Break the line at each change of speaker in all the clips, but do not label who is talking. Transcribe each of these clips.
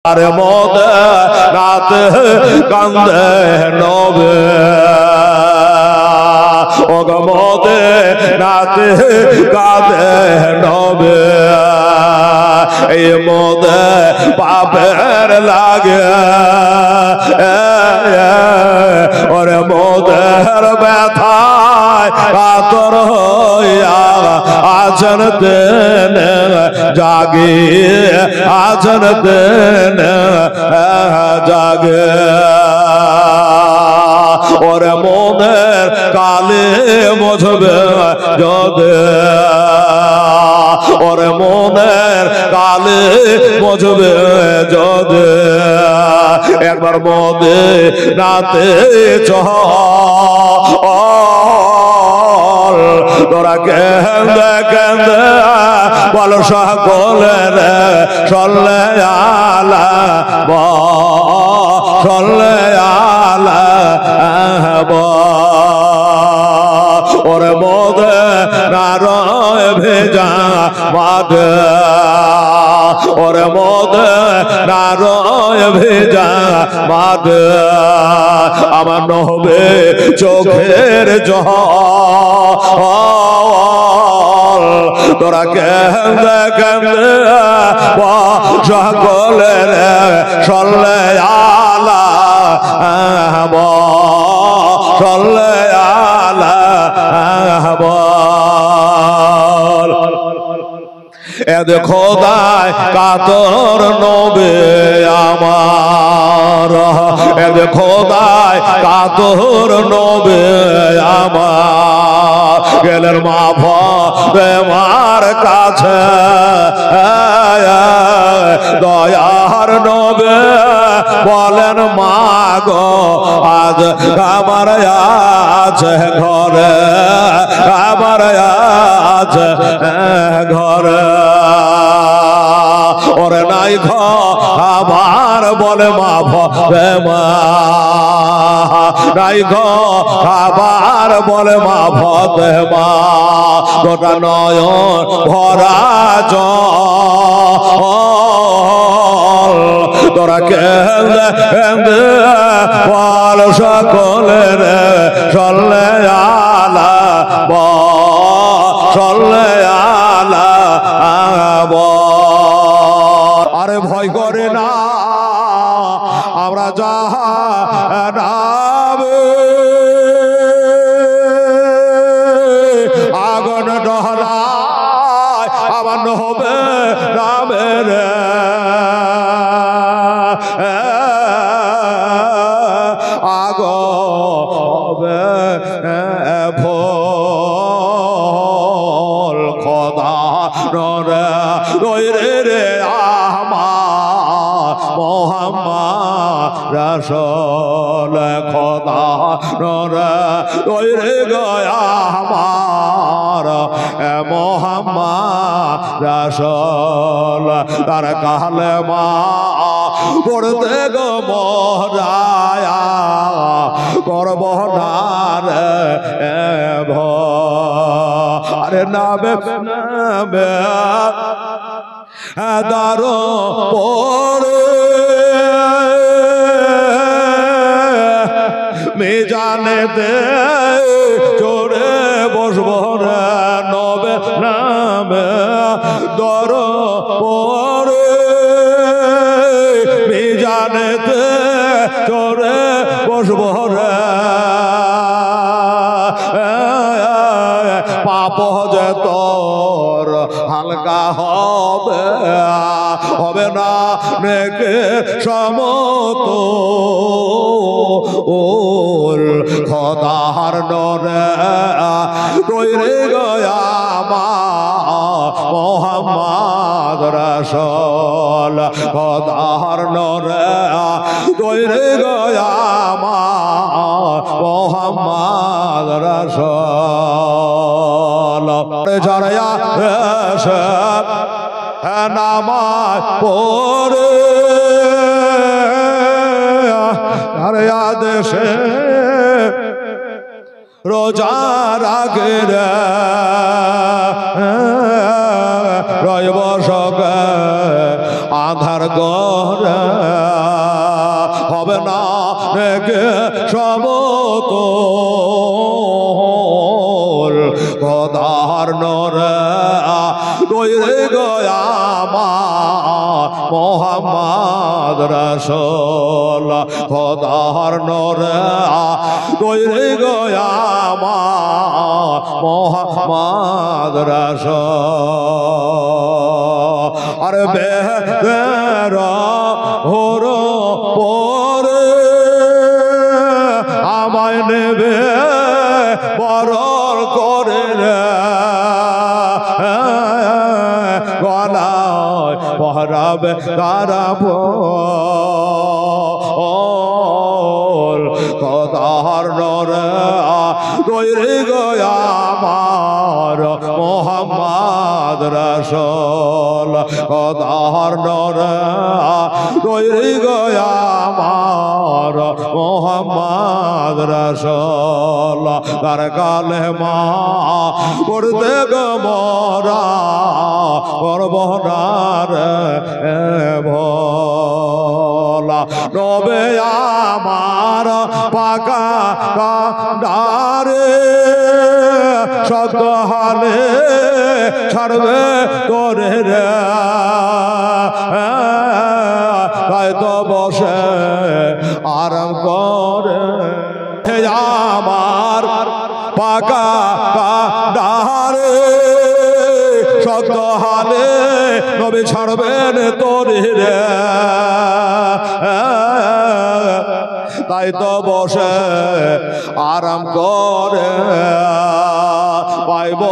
আরে মোদে রাতে কান্দে নবে ও গো মোদে রাতে কান্দে নবে এই মোদে পাপের লাগে ওরে মোদের ব্যথায় কাতর হইয়া আছেন দেন জাগে আছেন দেন জাগে ওরে মনের কালে মুছবে যদি ওরে মনের কালে মুছবে যদি একবার মোদে রাতে চল তোরা কেন্দে কেন্দে বল সকলের চলে আলা চলে আলা ওরে মোদে নারয় ভেজা মাদে ওরে মোদে নারয় ভেজা মাদে আমার নহবে চোখের জল তোরা কেন্দে কেন্দে সকলের চলে আলা চলে আলা এদে খোদায় কাতর নবে আমার এদে খোদায় কাতর নবে আমার গেলের মা ভার কাছে দয়ার নবে বলেন মা গো আজ আমার আছে ঘরে আমার আছে ঘরে ওরে নাই আবার বলে মা ভবে মা নাই আবার বলে মা ভবে মা গোটা নয়ন ভরা জল তোরা কেন্দে কেন্দে বল সকলের চলে আলা চলে আলা আরে ভয় করে না আমরা জাহান্নামে আগুন ডহরায় আমার নহবে নামের আগবে ভোল খোদা রে রইরে রে আমার মোহাম্মদ রাসূল খোদা রে রইরে গয়া আমার মোহাম্মদ রাসূল তার কালেমা পড়তে গো মহরায়া করব না রে আরে নামে নামে দারো পড়ে মেজানে দে চড়ে বসব রে নবে নামে দর পড়ে মেজানেতে চড়ে বসব রে পাপ যে তোর হালকা হবে হবে না নেকে সমত ওল খোদার ডরে তৈরি গয়া মা মোহাম্মদ রাসূল খোদার ডরে তৈরি গয়া মা মোহাম্মদ রাসূল যারা নামাজ পড়ে আরে আদেশে রোজা রাগে রয় বসক আধার গড় দেখে সমতল খোদার নরে তৈরি গয়া মোহাম্মদ রাসূল খোদার নরে তৈরি গয়া মোহাম্মদ রাসূল আরে বেরা হোর পরে আমায় নেবে বরর করে গলায় পহরাবে কারাব খোদার নরে তৈরি গয়া মোহাম্মদ রাসূল খোদার নরে তৈরি গয়া মোহাম্মদ রাসূল তার কালেমা পড়তে গো মোরা করবনার ভোলা নবে আমার পাকা কান্ডারে শব্দ হালে ছাড়বে করে রে তাই তো বসে আরাম করে আমার পাকা কান্ডারে শব্দ হালে নবী ছাড়বেন তোরে রে তাই তো বসে আরাম করে পাইব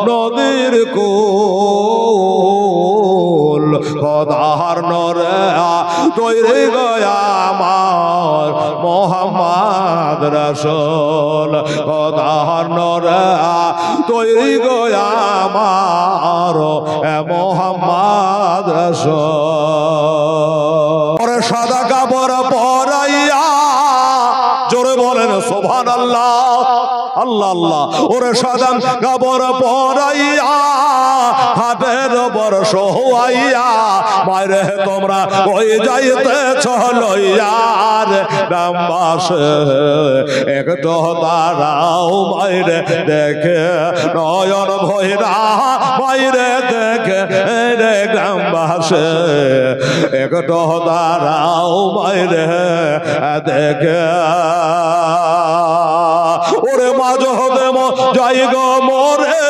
নদীর কুল খোদার নরে তৈরি গয়া মোহাম্মদ রাসূল খোদার নরে তৈরি গয়া মোহাম্মদ রাসূল সাদা কাপড় পরাইয়া জোরে বলেন সুবহানাল্লাহ আল্লাহ আল্লাহ ওরে সাদা কাপড় পরাইয়া হাতের বড় সোহাইয়া মাইরে তোমরা ওই যাইতে চলইয়ার নামবাসে একটু দাঁড়াও মাইরে দেখে নয়ন ভৈরা মাইরে দেখে রে গ্রামবাসে একটু দাঁড়াও মাইরে দেখে ওরে মাঝ হতে যাই গো মোরে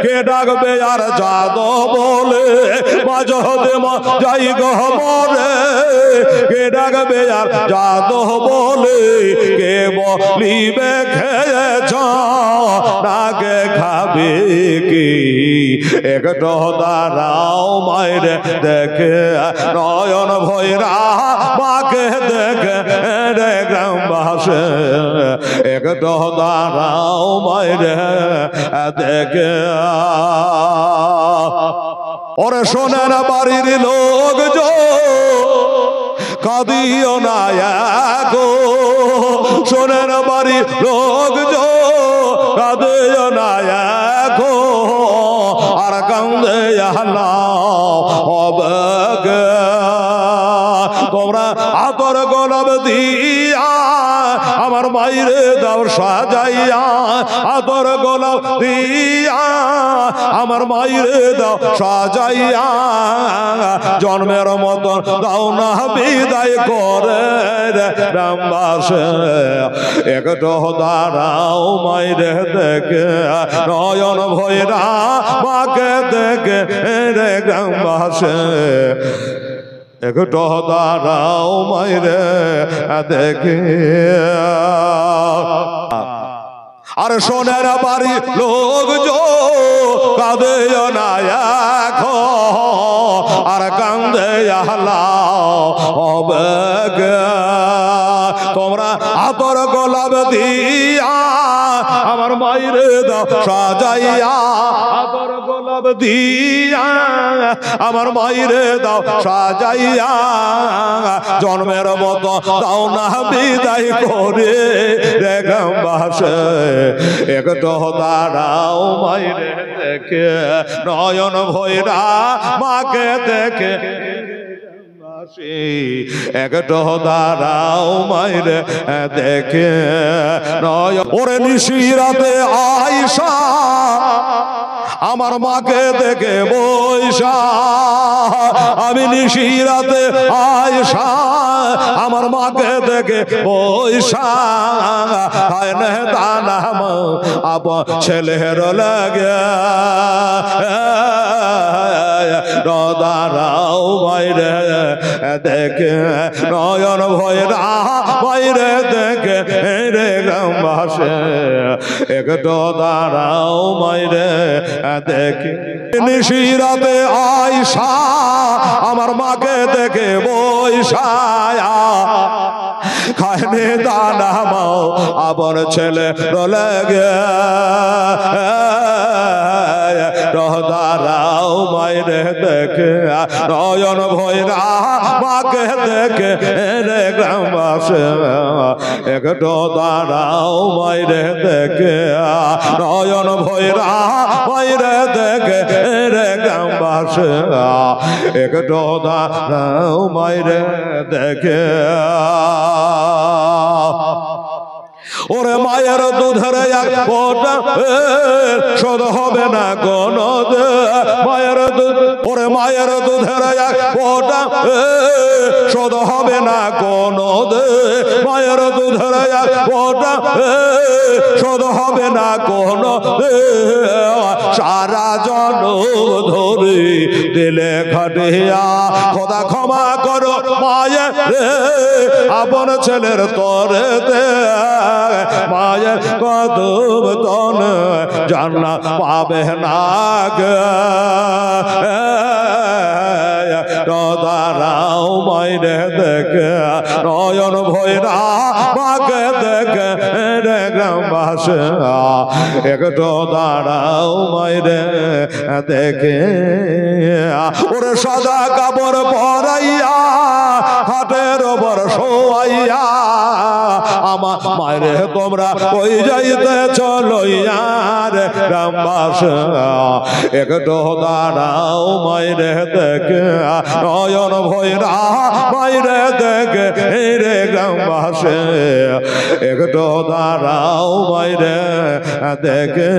কে ডাকবে আর যাদব বলে মাঝ হতে যাই গো মোরে কে ডাকবে আর যাদব বলে কে বলিবে খেয়েছ নাকে খাবে কি একটু দাঁড়াও মাইরে দেখে নয়ন ভৈরা মাকে দেখে রে গ্রামবাসে একটু দাঁড়াও মাইরে দেখে ওরে সোনার বাড়ির লোক কাঁদিও না গো সোনার বাড়ির লোক কাঁদিও না গো আর কান্দে হবে তোমরা আতর গোলাপ দিয়া আমার মাইরে দাও সাজাইয়া আতর গোলাপ দিয়া আমার মাইরে দাও সাজাইয়া জন্মের মতন দাও না বিদায় করে রামবাসে একটু দাঁড়াও মাইরে দেখে নয়ন ভৈরা মাকে দেখে রে গ্রামবাসে একটু দাঁড়াও মাইরে দেখে আর সোনার বাড়ি লোক কাঁদে না আর কান্দে হবে তোমরা আতর গোলাপ দিয়া আমার মাইরে দাও সাজাইয়া আতর গোলাপ দিয়া আমার মাইরে দাও সাজাইয়া জন্মের মতো দাও না বিদায় করে রে গ্রামবাসে একটু দাঁড়াও মাইরে দেখে নয়ন ভৈরা মাকে দেখে একটু দাঁড়াও মাইরে দেখে নয় ওরে নিশিরাতে আয়সা আমার মাকে দেখে বৈশা আমি নিশিরাতে আয়সা আমার মাকে দেখে বৈশা হায় নে দানাম আপ ছেলের লাগে দাঁড়াও বাইরে দেখে নয়ন ভয়রা বাইরে দেখে রে গ্রামবাসে একটু দাঁড়াও বাইরে দেখে নিশিরাতে আয়সা আমার মাকে দেখে বৈশায়া খায়নি দানা মাও আবার ছেলে লাগে দাঁড়াও মাইরে দেখে নয়ন ভৈরা মাকে দেখে রে গ্রামবাসে একটু দাঁড়াও মাইরে দেখে নয়ন ভৈরা মাইরে দেখে রে গ্রামবাসে একটু দাঁড়াও মাইরে দেখে ওরে মায়ের দুধের এক ফোঁটা শোধ হবে না কোন মায়ের দুধ ওরে মায়ের দুধের এক ফোঁটা শোধ হবে না কোন মায়ের দুধের এক ফোঁটা শোধ হবে না কোন সারা জন্ম ধরে দিলে খাটিয়া খোদা ক্ষমা করো মায়ের আপন ছেলের তরেতে মায়ের কদম তন জান্নাত পাবে না দাঁড়াও মাইরে দেখে নয়ন ভৈরা মাকে দেখে রে গ্রামবাসে একটু দাঁড়াও মাইরে দেখে ওরে সাদা কাপড় পরাইয়া হাটের ওপর শোয়াইয়া আমার মায়েরে তোমরা ওই যাইতে চলইয়ার গ্রামবাসে একটু দাঁড়াও মাইরে দেখে নয়ন ভৈরা মাইরে দেখে রে গ্রামবাসে একটু দাঁড়াও মাইরে দেখে